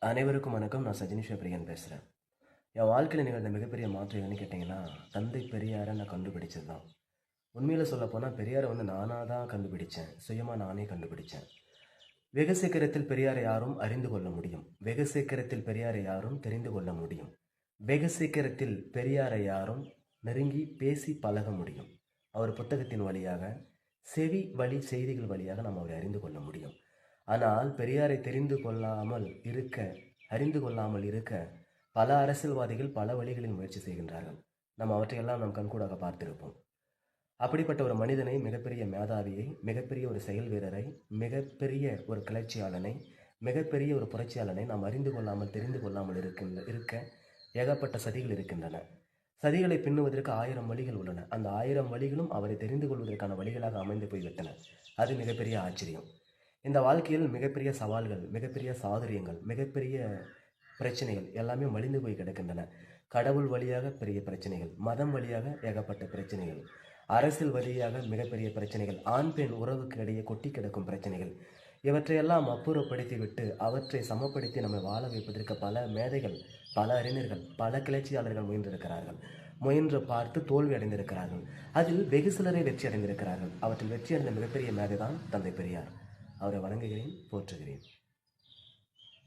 அனைவருக்கும் வணக்கம். நான் சஜினிஷா பிரியன் பேசுகிறேன். என் வாழ்க்கையில் நிகழ்ந்த மிகப்பெரிய மாற்றம் என்னன்னு கேட்டிங்கன்னா, தந்தை பெரியாரை நான் கண்டுபிடிச்சது தான். உண்மையில சொல்லப்போனால் பெரியாரை நானாக தான் கண்டுபிடிச்சேன். சுயமாக நானே கண்டுபிடிச்சேன். வெகு சீக்கிரத்தில் பெரியாரை யாரும் அறிந்து கொள்ள முடியும். வெகு சீக்கிரத்தில் பெரியாரை யாரும் தெரிந்து கொள்ள முடியும். வெகு சீக்கிரத்தில் பெரியாரை யாரும் நெருங்கி பேசி பழக முடியும். அவர் புத்தகத்தின் வழியாக, செவி வழி செய்திகள் வழியாக நாம் அவரை அறிந்து கொள்ள முடியும். ஆனால் பெரியாரை அறிந்து கொள்ளாமல் இருக்க பல அரசியல்வாதிகள் பல வழிகளில் முயற்சி செய்கின்றார்கள். நாம் அவற்றையெல்லாம் நாம் கண்கூடாக பார்த்திருப்போம். அப்படிப்பட்ட ஒரு மனிதனை, மிகப்பெரிய மேதாவியை, மிகப்பெரிய ஒரு செயல் வீரரை, மிகப்பெரிய ஒரு கிளர்ச்சியாளனை, மிகப்பெரிய ஒரு புரட்சியாளனை நாம் அறிந்து கொள்ளாமல் தெரிந்து கொள்ளாமல் இருக்க ஏகப்பட்ட சதிகள் இருக்கின்றன. சதிகளை பின்னுவதற்கு 1000 வழிகள் உள்ளன. அந்த 1000 வழிகளும் அவரை தெரிந்து கொள்வதற்கான வழிகளாக அமைந்து போய்விட்டன. அது மிகப்பெரிய ஆச்சரியம். இந்த வாழ்க்கையில் மிகப்பெரிய சவால்கள், மிகப்பெரிய சாதுரியங்கள், மிகப்பெரிய பிரச்சனைகள் எல்லாமே மலிந்து போய் கிடக்கின்றன. கடவுள் வழியாக பெரிய பிரச்சனைகள், மதம் வழியாக ஏகப்பட்ட பிரச்சனைகள், அரசியல் வழியாக மிகப்பெரிய பிரச்சனைகள், ஆண் பெண் உறவுக்கு இடையே கொட்டி கிடக்கும் பிரச்சனைகள், இவற்றையெல்லாம் அப்புறப்படுத்திவிட்டு அவற்றை சமப்படுத்தி நம்மை வாழ வைப்பதற்கு பல மேதைகள், பல அறிஞர்கள், பல கிளர்ச்சியாளர்கள் முயன்றிருக்கிறார்கள். முயன்று பார்த்து தோல்வி அடைந்திருக்கிறார்கள். அதில் வெகு சிலரை வெற்றி அடைந்திருக்கிறார்கள். அவற்றில் வெற்றி அடைந்த மிகப்பெரிய மேதை தான் தந்தை பெரியார். அவரை வணங்குகிறேன், போற்றுகிறேன்.